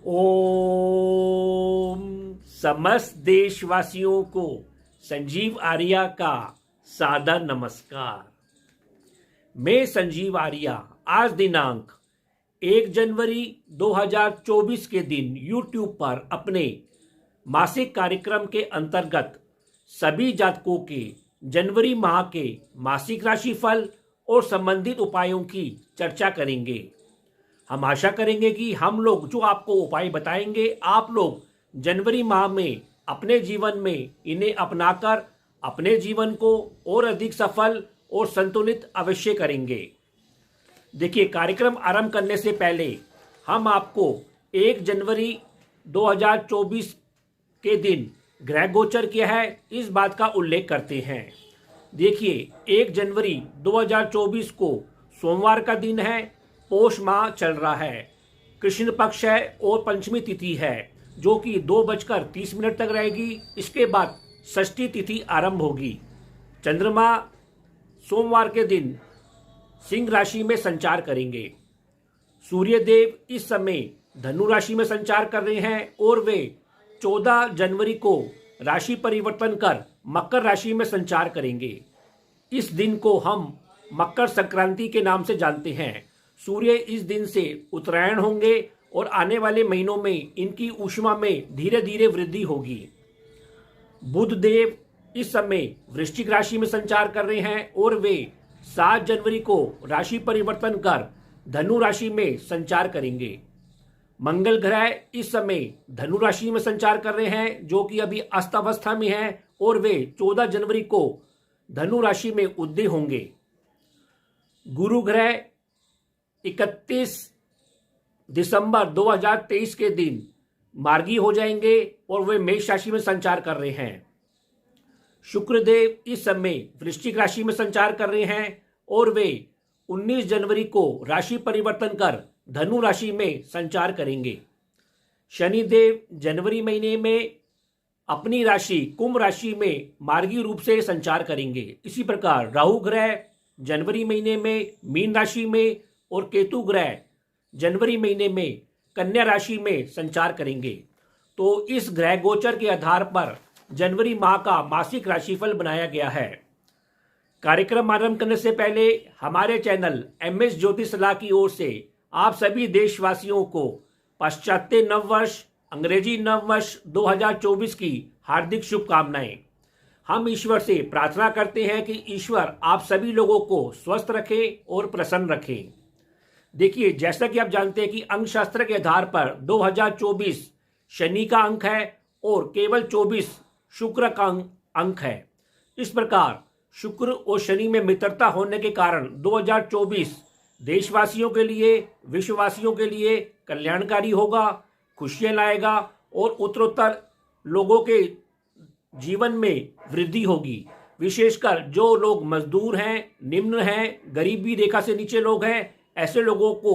ओम समस्त देशवासियों को संजीव आर्या का सादर नमस्कार। मैं संजीव आर्या आज दिनांक 1 जनवरी 2024 के दिन YouTube पर अपने मासिक कार्यक्रम के अंतर्गत सभी जातकों के जनवरी माह के मासिक राशिफल और संबंधित उपायों की चर्चा करेंगे। हम आशा करेंगे कि हम लोग जो आपको उपाय बताएंगे आप लोग जनवरी माह में अपने जीवन में इन्हें अपनाकर अपने जीवन को और अधिक सफल और संतुलित अवश्य करेंगे। देखिए, कार्यक्रम आरंभ करने से पहले हम आपको 1 जनवरी 2024 के दिन ग्रह गोचर क्या है इस बात का उल्लेख करते हैं। देखिए, 1 जनवरी 2024 को सोमवार का दिन है, पोष माह चल रहा है, कृष्ण पक्ष है और पंचमी तिथि है जो कि 2:30 तक रहेगी। इसके बाद षष्ठी तिथि आरंभ होगी। चंद्रमा सोमवार के दिन सिंह राशि में संचार करेंगे। सूर्यदेव इस समय धनु राशि में संचार कर रहे हैं और वे 14 जनवरी को राशि परिवर्तन कर मकर राशि में संचार करेंगे। इस दिन को हम मकर संक्रांति के नाम से जानते हैं। सूर्य इस दिन से उत्तरायण होंगे और आने वाले महीनों में इनकी ऊष्मा में धीरे धीरे वृद्धि होगी। बुध देव इस समय वृश्चिक राशि में संचार कर रहे हैं और वे 7 जनवरी को राशि परिवर्तन कर धनु राशि में संचार करेंगे। मंगल ग्रह इस समय धनु राशि में संचार कर रहे हैं जो कि अभी अस्त अवस्था में है और वे 14 जनवरी को धनु राशि में उदय होंगे। गुरु ग्रह 31 दिसंबर 2023 के दिन मार्गी हो जाएंगे और वे मेष राशि में संचार कर रहे हैं। शुक्रदेव इस समय वृश्चिक राशि में संचार कर रहे हैं और वे 19 जनवरी को राशि परिवर्तन कर धनु राशि में संचार करेंगे। शनिदेव जनवरी महीने में अपनी राशि कुंभ राशि में मार्गी रूप से संचार करेंगे। इसी प्रकार राहु ग्रह जनवरी महीने में मीन राशि में और केतु ग्रह जनवरी महीने में कन्या राशि में संचार करेंगे। तो इस ग्रह गोचर के आधार पर जनवरी माह का मासिक राशिफल बनाया गया है। कार्यक्रम आरंभ करने से पहले हमारे चैनल MS ज्योतिष सलाह की ओर से आप सभी देशवासियों को पाश्चात्य नववर्ष अंग्रेजी नववर्ष 2024 की हार्दिक शुभकामनाएं। हम ईश्वर से प्रार्थना करते हैं कि ईश्वर आप सभी लोगों को स्वस्थ रखे और प्रसन्न रखे। देखिए, जैसा कि आप जानते हैं कि अंक शास्त्र के आधार पर 2024 शनि का अंक है और केवल 24 शुक्र का अंक है। इस प्रकार शुक्र और शनि में मित्रता होने के कारण 2024 देशवासियों के लिए विश्ववासियों के लिए कल्याणकारी होगा, खुशियां लाएगा और उत्तरोत्तर लोगों के जीवन में वृद्धि होगी। विशेषकर जो लोग मजदूर हैं, निम्न हैं, गरीबी रेखा से नीचे लोग हैं, ऐसे लोगों को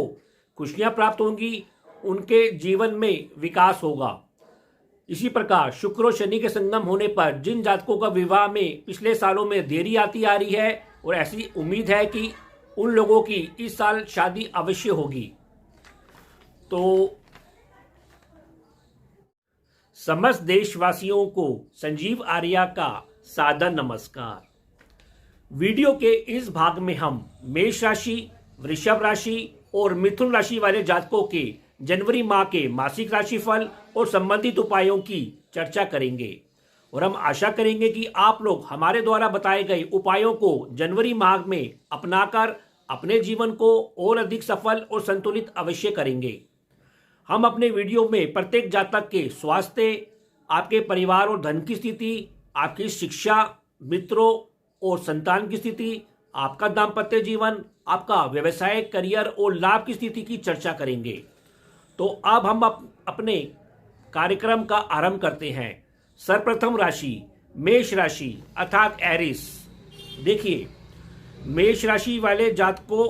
खुशियां प्राप्त होंगी, उनके जीवन में विकास होगा। इसी प्रकार शुक्र और शनि के संगम होने पर जिन जातकों का विवाह में पिछले सालों में देरी आती आ रही है और ऐसी उम्मीद है कि उन लोगों की इस साल शादी अवश्य होगी। तो समस्त देशवासियों को संजीव आर्या का सादर नमस्कार। वीडियो के इस भाग में हम मेष राशि, वृषभ राशि और मिथुन राशि वाले जातकों के जनवरी माह के मासिक राशिफल और संबंधित उपायों की चर्चा करेंगे और हम आशा करेंगे कि आप लोग हमारे द्वारा बताए गए उपायों को जनवरी माह में अपनाकर अपने जीवन को और अधिक सफल और संतुलित अवश्य करेंगे। हम अपने वीडियो में प्रत्येक जातक के स्वास्थ्य, आपके परिवार और धन की स्थिति, आपकी शिक्षा, मित्रों और संतान की स्थिति, आपका दाम्पत्य जीवन, आपका व्यवसाय, करियर और लाभ की स्थिति की चर्चा करेंगे। तो अब हम अपने कार्यक्रम का आरंभ करते हैं। सर्वप्रथम राशि मेष राशि अर्थात एरिस। देखिए, मेष राशि वाले जातकों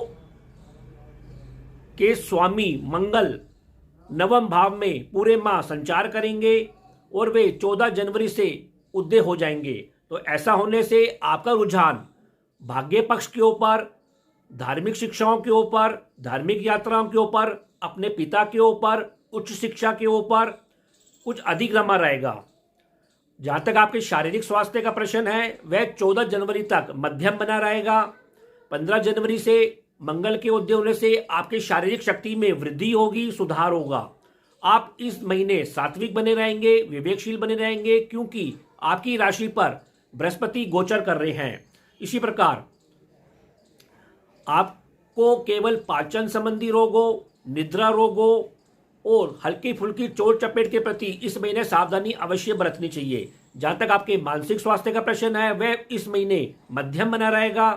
के स्वामी मंगल नवम भाव में पूरे माह संचार करेंगे और वे 14 जनवरी से उदय हो जाएंगे। तो ऐसा होने से आपका रुझान भाग्य पक्ष के ऊपर, धार्मिक शिक्षाओं के ऊपर, धार्मिक यात्राओं के ऊपर, अपने पिता के ऊपर उच्च शिक्षा के ऊपर कुछ अधिक रमा रहेगा। जहां तक आपके शारीरिक स्वास्थ्य का प्रश्न है वह 14 जनवरी तक मध्यम बना रहेगा। 15 जनवरी से मंगल के उदय होने से आपके शारीरिक शक्ति में वृद्धि होगी, सुधार होगा। आप इस महीने सात्विक बने रहेंगे, विवेकशील बने रहेंगे, क्योंकि आपकी राशि पर बृहस्पति गोचर कर रहे हैं। इसी प्रकार आपको केवल पाचन संबंधी रोगों, निद्रा रोगों और हल्की फुल्की चोट चपेट के प्रति इस महीने सावधानी अवश्य बरतनी चाहिए। जहां तक आपके मानसिक स्वास्थ्य का प्रश्न है वह इस महीने मध्यम बना रहेगा।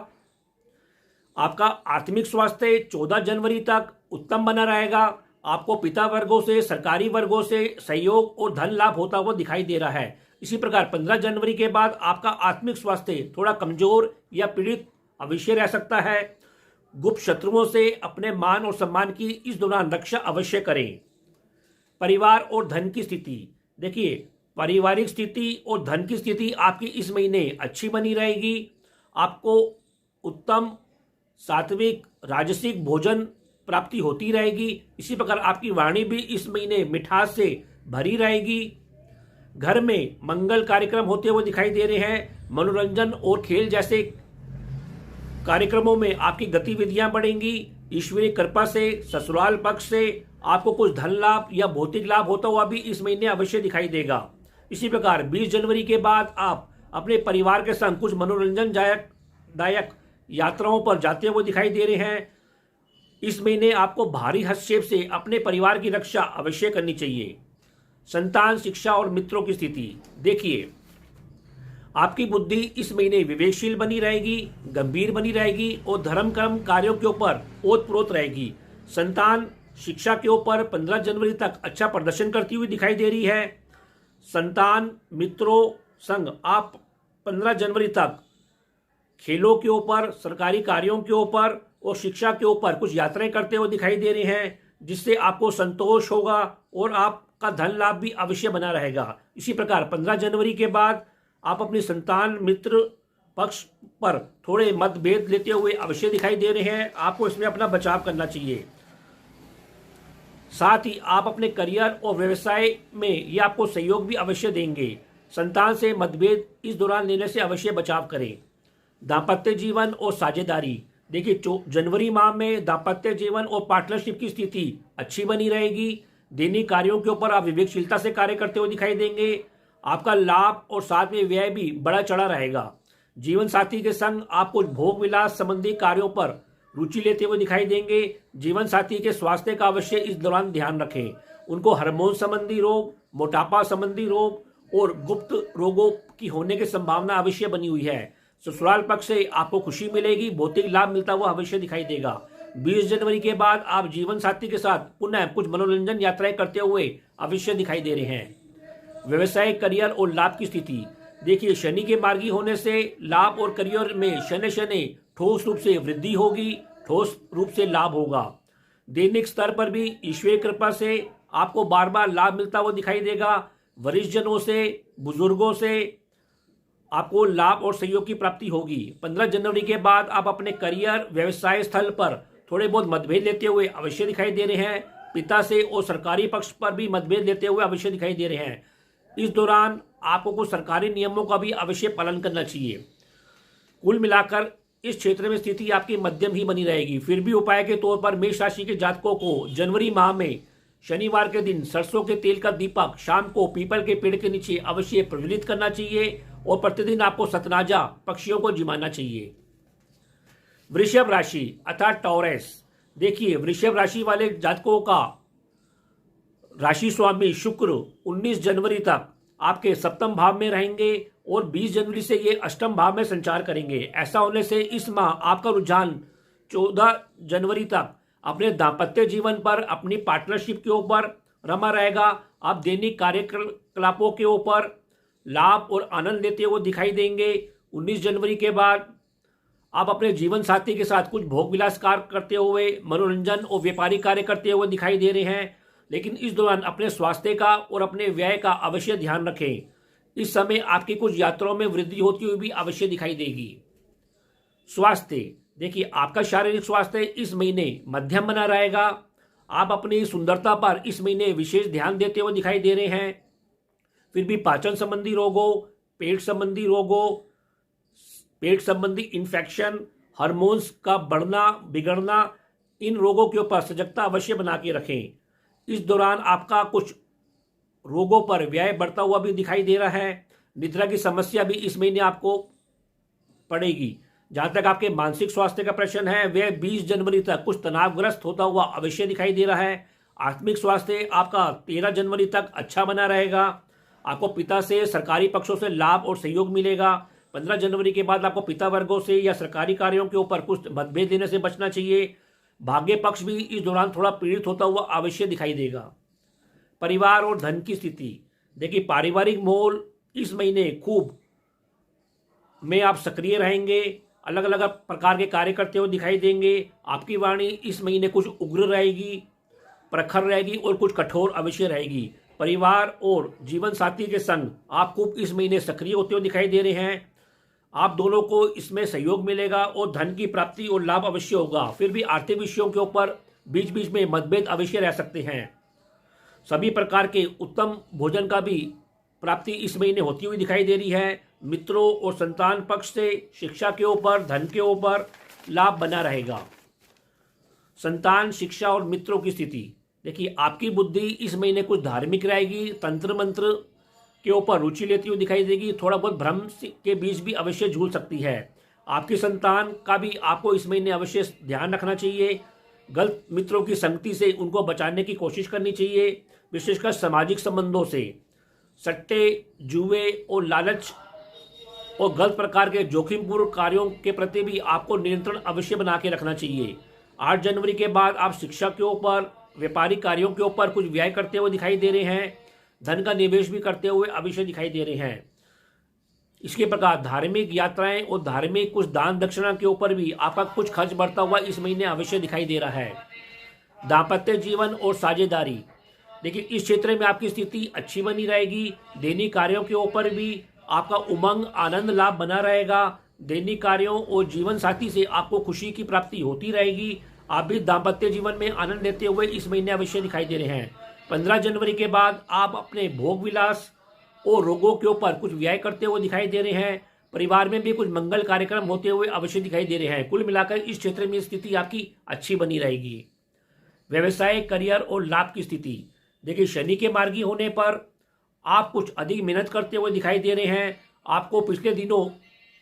आपका आत्मिक स्वास्थ्य 14 जनवरी तक उत्तम बना रहेगा। आपको पिता वर्गों से, सरकारी वर्गों से सहयोग और धन लाभ होता हुआ दिखाई दे रहा है। इसी प्रकार 15 जनवरी के बाद आपका आत्मिक स्वास्थ्य थोड़ा कमजोर या पीड़ित अवश्य रह सकता है। गुप्त शत्रुओं से अपने मान और सम्मान की इस दौरान रक्षा अवश्य करें। परिवार और धन की स्थिति, देखिए पारिवारिक स्थिति और धन की स्थिति आपकी इस महीने अच्छी बनी रहेगी। आपको उत्तम सात्विक राजसिक भोजन प्राप्ति होती रहेगी। इसी प्रकार आपकी वाणी भी इस महीने मिठास से भरी रहेगी। घर में मंगल कार्यक्रम होते हुए दिखाई दे रहे हैं। मनोरंजन और खेल जैसे कार्यक्रमों में आपकी गतिविधियां बढ़ेंगी। ईश्वरीय कृपा से ससुराल पक्ष से आपको कुछ धन लाभ या भौतिक लाभ होता हुआ भी इस महीने अवश्य दिखाई देगा। इसी प्रकार 20 जनवरी के बाद आप अपने परिवार के संग कुछ मनोरंजन दायक यात्राओं पर जाते हुए दिखाई दे रहे हैं। इस महीने आपको भारी हस्तक्षेप से अपने परिवार की रक्षा अवश्य करनी चाहिए। संतान, शिक्षा और मित्रों की स्थिति, देखिए आपकी बुद्धि इस महीने विवेकशील बनी रहेगी, गंभीर बनी रहेगी और धर्म कर्म कार्यों के ऊपर ओतप्रोत रहेगी। संतान शिक्षा के ऊपर 15 जनवरी तक अच्छा प्रदर्शन करती हुई दिखाई दे रही है। संतान मित्रों संग आप 15 जनवरी तक खेलों के ऊपर, सरकारी कार्यों के ऊपर और शिक्षा के ऊपर कुछ यात्राएं करते हुए दिखाई दे रहे हैं, जिससे आपको संतोष होगा और आपका धन लाभ भी अवश्य बना रहेगा। इसी प्रकार 15 जनवरी के बाद आप अपनी संतान मित्र पक्ष पर थोड़े मतभेद लेते हुए अवश्य दिखाई दे रहे हैं। आपको इसमें अपना बचाव करना चाहिए। साथ ही आप अपने करियर और व्यवसाय में ये आपको सहयोग भी अवश्य देंगे। संतान से मतभेद इस दौरान लेने से अवश्य बचाव करें। दाम्पत्य जीवन और साझेदारी, देखिए जनवरी माह में दाम्पत्य जीवन और पार्टनरशिप की स्थिति अच्छी बनी रहेगी। दैनिक कार्यों के ऊपर आप विवेकशीलता से कार्य करते हुए दिखाई देंगे। आपका लाभ और साथ में व्यय भी बड़ा चढ़ा रहेगा। जीवन साथी के संग आप कुछ भोग विलास संबंधी कार्यों पर रुचि लेते हुए दिखाई देंगे। जीवन साथी के स्वास्थ्य का अवश्य इस दौरान ध्यान रखें। उनको हार्मोन संबंधी रोग, मोटापा संबंधी रोग और गुप्त रोगों की होने की संभावना अवश्य बनी हुई है। ससुराल पक्ष से आपको खुशी मिलेगी, भौतिक लाभ मिलता हुआ अवश्य दिखाई देगा। 20 जनवरी के बाद आप जीवन साथी के साथ पुनः कुछ मनोरंजन यात्राएं करते हुए अवश्य दिखाई दे रहे हैं। व्यवसाय, करियर और लाभ की स्थिति, देखिए शनि के मार्गी होने से लाभ और करियर में शनि शनि ठोस रूप से वृद्धि होगी, ठोस रूप से लाभ होगा। दैनिक स्तर पर भी ईश्वरीय कृपा से आपको बार बार लाभ मिलता हुआ दिखाई देगा। वरिष्ठ जनों से, बुजुर्गों से आपको लाभ और सहयोग की प्राप्ति होगी। 15 जनवरी के बाद आप अपने करियर, व्यवसाय स्थल पर थोड़े बहुत मतभेद लेते हुए अवश्य दिखाई दे रहे हैं। पिता से और सरकारी पक्ष पर भी मतभेद लेते हुए अवश्य दिखाई दे रहे हैं। इस दौरान आपको कुछ सरकारी नियमों का भी अवश्य पालन करना चाहिए। कुल मिलाकर इस क्षेत्र में स्थिति आपकी मध्यम ही बनी रहेगी। फिर भी उपाय के तौर पर मेष राशि के जातकों को जनवरी माह में शनिवार के दिन सरसों के तेल का दीपक शाम को पीपल के पेड़ के नीचे अवश्य प्रज्वलित करना चाहिए और प्रतिदिन आपको सतनाजा पक्षियों को जिमाना चाहिए। वृषभ राशि अर्थात टॉरस, देखिए वृषभ राशि वाले जातकों का राशि स्वामी शुक्र 19 जनवरी तक आपके सप्तम भाव में रहेंगे और 20 जनवरी से ये अष्टम भाव में संचार करेंगे। ऐसा होने से इस माह आपका रुझान 14 जनवरी तक अपने दाम्पत्य जीवन पर, अपनी पार्टनरशिप के ऊपर रमा रहेगा। आप दैनिक कार्यकलापों के ऊपर लाभ और आनंद लेते हुए दिखाई देंगे। 19 जनवरी के बाद आप अपने जीवन साथी के साथ कुछ भोग विलास कार्य करते हुए, मनोरंजन और व्यापारिक कार्य करते हुए दिखाई दे रहे हैं। लेकिन इस दौरान अपने स्वास्थ्य का और अपने व्यय का अवश्य ध्यान रखें। इस समय आपकी कुछ यात्राओं में वृद्धि होती हुई भी अवश्य दिखाई देगी। स्वास्थ्य, देखिए आपका शारीरिक स्वास्थ्य इस महीने मध्यम बना रहेगा। आप अपनी सुंदरता पर इस महीने विशेष ध्यान देते हुए दिखाई दे रहे हैं। फिर भी पाचन संबंधी रोगों, पेट संबंधी रोगों, पेट संबंधी इन्फेक्शन, हार्मोन्स का बढ़ना बिगड़ना, इन रोगों के ऊपर सजगता अवश्य बना के रखें। इस दौरान आपका कुछ रोगों पर व्यय बढ़ता हुआ भी दिखाई दे रहा है। निद्रा की समस्या भी इस महीने आपको पड़ेगी। जहां तक आपके मानसिक स्वास्थ्य का प्रश्न है, वह 20 जनवरी तक कुछ तनावग्रस्त होता हुआ अवश्य दिखाई दे रहा है। आत्मिक स्वास्थ्य आपका 13 जनवरी तक अच्छा बना रहेगा। आपको पिता से सरकारी पक्षों से लाभ और सहयोग मिलेगा। 15 जनवरी के बाद आपको पिता वर्गों से या सरकारी कार्यों के ऊपर कुछ मतभेद देने से बचना चाहिए। भाग्य पक्ष भी इस दौरान थोड़ा पीड़ित होता हुआ अवश्य दिखाई देगा। परिवार और धन की स्थिति, देखिए पारिवारिक माहौल इस महीने खूब में आप सक्रिय रहेंगे, अलग अलग प्रकार के कार्य करते हुए दिखाई देंगे। आपकी वाणी इस महीने कुछ उग्र रहेगी, प्रखर रहेगी और कुछ कठोर अवश्य रहेगी। परिवार और जीवन साथी के संग आप खूब इस महीने सक्रिय होते हुए दिखाई दे रहे हैं। आप दोनों को इसमें सहयोग मिलेगा और धन की प्राप्ति और लाभ अवश्य होगा। फिर भी आर्थिक विषयों के ऊपर बीच बीच में मतभेद अवश्य रह सकते हैं। सभी प्रकार के उत्तम भोजन का भी प्राप्ति इस महीने होती हुई दिखाई दे रही है। मित्रों और संतान पक्ष से शिक्षा के ऊपर, धन के ऊपर लाभ बना रहेगा। संतान, शिक्षा और मित्रों की स्थिति, देखिए आपकी बुद्धि इस महीने कुछ धार्मिक रहेगी, तंत्र मंत्र के ऊपर रुचि लेती हुई दिखाई देगी। थोड़ा बहुत भ्रम के बीच भी अवश्य झूल सकती है। आपकी संतान का भी आपको इस महीने अवश्य ध्यान रखना चाहिए। गलत मित्रों की संगति से उनको बचाने की कोशिश करनी चाहिए। विशेषकर सामाजिक संबंधों से सट्टे, जुए और लालच और गलत प्रकार के जोखिमपूर्ण कार्यों के प्रति भी आपको नियंत्रण अवश्य बना के रखना चाहिए। 8 जनवरी के बाद आप शिक्षा के ऊपर, व्यापारिक कार्यों के ऊपर कुछ व्यय करते हुए दिखाई दे रहे हैं। धन का निवेश भी करते हुए अवश्य दिखाई दे रहे हैं। इसके प्रकार धार्मिक यात्राएं और धार्मिक कुछ दान दक्षिणा के ऊपर भी आपका कुछ खर्च बढ़ता हुआ इस महीने अवश्य दिखाई दे रहा है। दाम्पत्य जीवन और साझेदारी, देखिए इस क्षेत्र में आपकी स्थिति अच्छी बनी रहेगी। दैनिक कार्यों के ऊपर भी आपका उमंग, आनंद, लाभ बना रहेगा। दैनिक कार्यों और जीवन साथी से आपको खुशी की प्राप्ति होती रहेगी। आप भी दाम्पत्य जीवन में आनंद लेते हुए इस महीने अवश्य दिखाई दे रहे हैं। 15 जनवरी के बाद आप अपने भोग विलास और रोगों के ऊपर कुछ व्यय करते हुए दिखाई दे रहे हैं। परिवार में भी कुछ मंगल कार्यक्रम होते हुए अवश्य दिखाई दे रहे हैं। कुल मिलाकर इस क्षेत्र में स्थिति आपकी अच्छी बनी रहेगी। व्यवसाय, करियर और लाभ की स्थिति, देखिए शनि के मार्गी होने पर आप कुछ अधिक मेहनत करते हुए दिखाई दे रहे हैं। आपको पिछले दिनों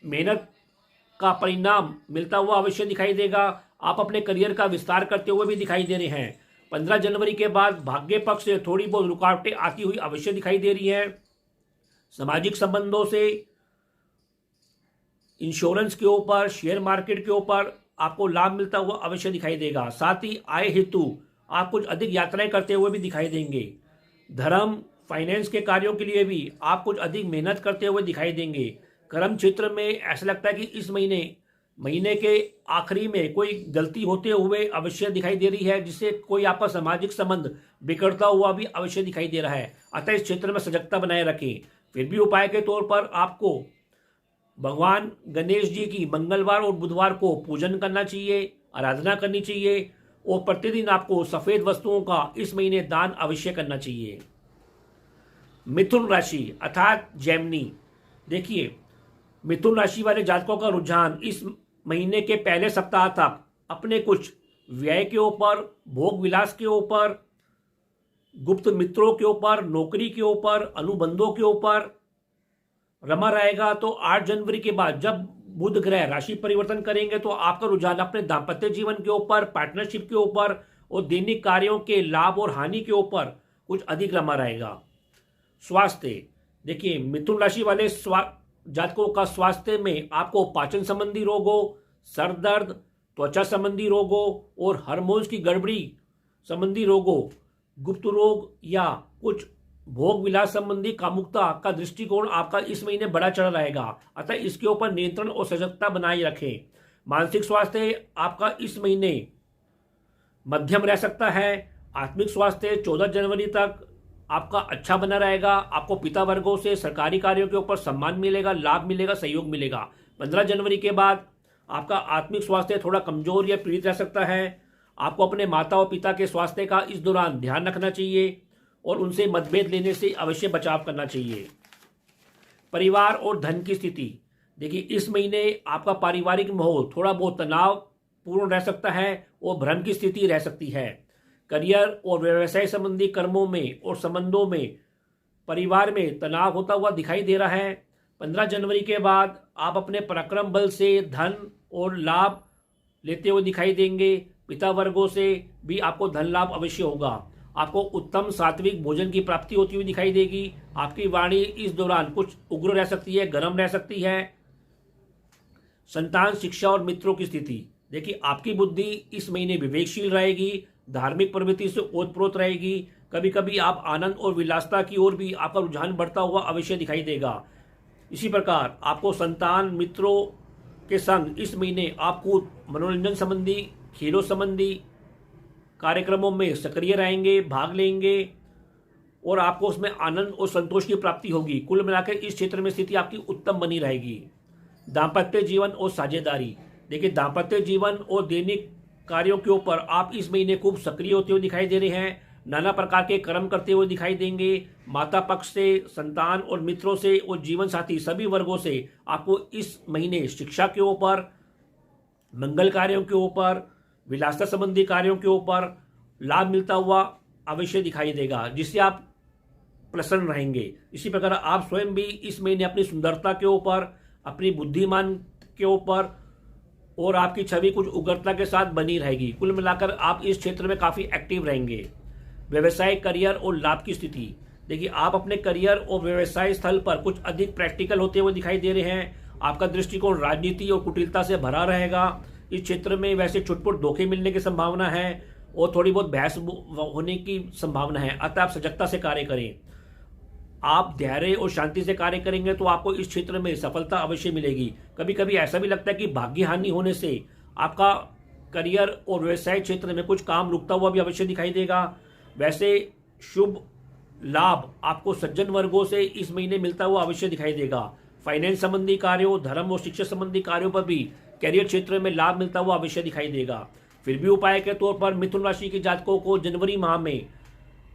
मेहनत का परिणाम मिलता हुआ अवश्य दिखाई देगा। आप अपने करियर का विस्तार करते हुए भी दिखाई दे रहे हैं। 15 जनवरी के बाद भाग्य पक्ष से थोड़ी बहुत रुकावटें आती हुई अवश्य दिखाई दे रही हैं। सामाजिक संबंधों से, इंश्योरेंस के ऊपर, शेयर मार्केट के ऊपर आपको लाभ मिलता हुआ अवश्य दिखाई देगा। साथ ही आय हेतु आप कुछ अधिक यात्राएं करते हुए भी दिखाई देंगे। धर्म, फाइनेंस के कार्यों के लिए भी आप कुछ अधिक मेहनत करते हुए दिखाई देंगे। कर्म क्षेत्र में ऐसा लगता है कि इस महीने के आखिरी में कोई गलती होते हुए अवश्य दिखाई दे रही है, जिससे कोई आपका सामाजिक संबंध बिगड़ता हुआ भी अवश्य दिखाई दे रहा है। अतः इस क्षेत्र में सजगता बनाए रखें। फिर भी उपाय के तौर पर आपको भगवान गणेश जी की मंगलवार और बुधवार को पूजन करना चाहिए, आराधना करनी चाहिए और प्रतिदिन आपको सफेद वस्तुओं का इस महीने दान अवश्य करना चाहिए। मिथुन राशि अर्थात जेमिनी, देखिए मिथुन राशि वाले जातकों का रुझान इस महीने के पहले सप्ताह तक अपने कुछ व्यय के ऊपर, भोग विलास के ऊपर, गुप्त मित्रों के ऊपर, नौकरी के ऊपर, अनुबंधों के ऊपर रमा रहेगा। तो 8 जनवरी के बाद जब बुध ग्रह राशि परिवर्तन करेंगे तो आपका रुझान अपने दाम्पत्य जीवन के ऊपर, पार्टनरशिप के ऊपर और दैनिक कार्यों के लाभ और हानि के ऊपर कुछ अधिक रमा रहेगा। स्वास्थ्य, देखिए मिथुन राशि वाले जातकों का स्वास्थ्य में आपको पाचन संबंधी रोगों, सर दर्द, त्वचा संबंधी रोगों और हार्मोन्स की गड़बड़ी संबंधी रोगों, गुप्त रोग या कुछ भोग विलास संबंधी कामुकता का दृष्टिकोण आपका इस महीने बड़ा चढ़ रहेगा। अतः इसके ऊपर नियंत्रण और सजगता बनाए रखें। मानसिक स्वास्थ्य आपका इस महीने मध्यम रह सकता है। आत्मिक स्वास्थ्य 14 जनवरी तक आपका अच्छा बना रहेगा। आपको पिता वर्गों से सरकारी कार्यों के ऊपर सम्मान मिलेगा, लाभ मिलेगा, सहयोग मिलेगा। 15 जनवरी के बाद आपका आत्मिक स्वास्थ्य थोड़ा कमजोर या पीड़ित रह सकता है। आपको अपने माता और पिता के स्वास्थ्य का इस दौरान ध्यान रखना चाहिए और उनसे मतभेद लेने से अवश्य बचाव करना चाहिए। परिवार और धन की स्थिति, देखिए इस महीने आपका पारिवारिक माहौल थोड़ा बहुत तनाव पूर्ण रह सकता है और भ्रम की स्थिति रह सकती है। करियर और व्यवसाय संबंधी कर्मों में और संबंधों में परिवार में तनाव होता हुआ दिखाई दे रहा है। 15 जनवरी के बाद आप अपने पराक्रम बल से धन और लाभ लेते हुए दिखाई देंगे। पिता वर्गों से भी आपको धन लाभ अवश्य होगा। आपको उत्तम सात्विक भोजन की प्राप्ति होती हुई दिखाई देगी। आपकी वाणी इस दौरान कुछ उग्र रह सकती है, गर्म रह सकती है। संतान, शिक्षा और मित्रों की स्थिति, देखिए आपकी बुद्धि इस महीने विवेकशील रहेगी, धार्मिक प्रवृत्ति से ओतप्रोत रहेगी। कभी कभी आप आनंद और विलासता की ओर भी आपका रुझान बढ़ता हुआ अवश्य दिखाई देगा। इसी प्रकार आपको संतान, मित्रों के संग इस महीने आपको मनोरंजन संबंधी, खेलों संबंधी कार्यक्रमों में सक्रिय रहेंगे, भाग लेंगे और आपको उसमें आनंद और संतोष की प्राप्ति होगी। कुल मिलाकर इस क्षेत्र में स्थिति आपकी उत्तम बनी रहेगी। दाम्पत्य जीवन और साझेदारी, देखिए दाम्पत्य जीवन और दैनिक कार्यों के ऊपर आप इस महीने खूब सक्रिय होते हुए दिखाई दे रहे हैं। नाना प्रकार के कर्म करते हुए दिखाई देंगे। माता पक्ष से, संतान और मित्रों से और जीवन साथी सभी वर्गों से आपको इस महीने शिक्षा के ऊपर, मंगल कार्यों के ऊपर, विलासता संबंधी कार्यों के ऊपर लाभ मिलता हुआ अवश्य दिखाई देगा, जिससे आप प्रसन्न रहेंगे। इसी प्रकार आप स्वयं भी इस महीने अपनी सुंदरता के ऊपर, अपनी बुद्धिमान के ऊपर और आपकी छवि कुछ उग्रता के साथ बनी रहेगी। कुल मिलाकर आप इस क्षेत्र में काफ़ी एक्टिव रहेंगे। व्यवसाय, करियर और लाभ की स्थिति, देखिए आप अपने करियर और व्यवसाय स्थल पर कुछ अधिक प्रैक्टिकल होते हुए दिखाई दे रहे हैं। आपका दृष्टिकोण राजनीति और कुटिलता से भरा रहेगा। इस क्षेत्र में वैसे छुटपुट धोखे मिलने की संभावना है और थोड़ी बहुत बहस होने की संभावना है, अतः आप सजगता से कार्य करें। आप धैर्य और शांति से कार्य करेंगे तो आपको इस क्षेत्र में सफलता अवश्य मिलेगी। कभी कभी ऐसा भी लगता है कि भाग्य हानि होने से आपका करियर और व्यवसाय क्षेत्र में कुछ काम रुकता हुआ भी अवश्य दिखाई देगा। वैसे शुभ लाभ आपको सज्जन वर्गों से इस महीने मिलता हुआ अवश्य दिखाई देगा। फाइनेंस संबंधी कार्यों, धर्म और शिक्षा संबंधी कार्यों पर भी कैरियर क्षेत्र में लाभ मिलता हुआ अवश्य दिखाई देगा। फिर भी उपाय के तौर पर मिथुन राशि के जातकों को जनवरी माह में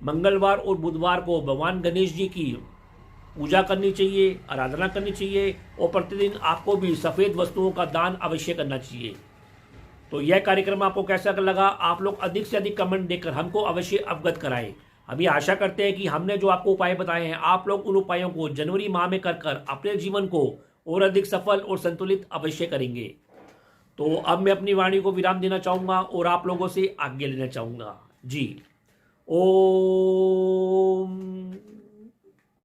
मंगलवार और बुधवार को भगवान गणेश जी की पूजा करनी चाहिए, आराधना करनी चाहिए और प्रतिदिन आपको भी सफ़ेद वस्तुओं का दान अवश्य करना चाहिए। तो यह कार्यक्रम आपको कैसा लगा? आप लोग अधिक से अधिक कमेंट देकर हमको अवश्य अवगत कराएं। अभी आशा करते हैं कि हमने जो आपको उपाय बताए हैं, आप लोग उन उपायों को जनवरी माह में कर अपने जीवन को और अधिक सफल और संतुलित अवश्य करेंगे। तो अब मैं अपनी वाणी को विराम देना चाहूँगा और आप लोगों से आज्ञा लेना चाहूँगा। जी, ओम।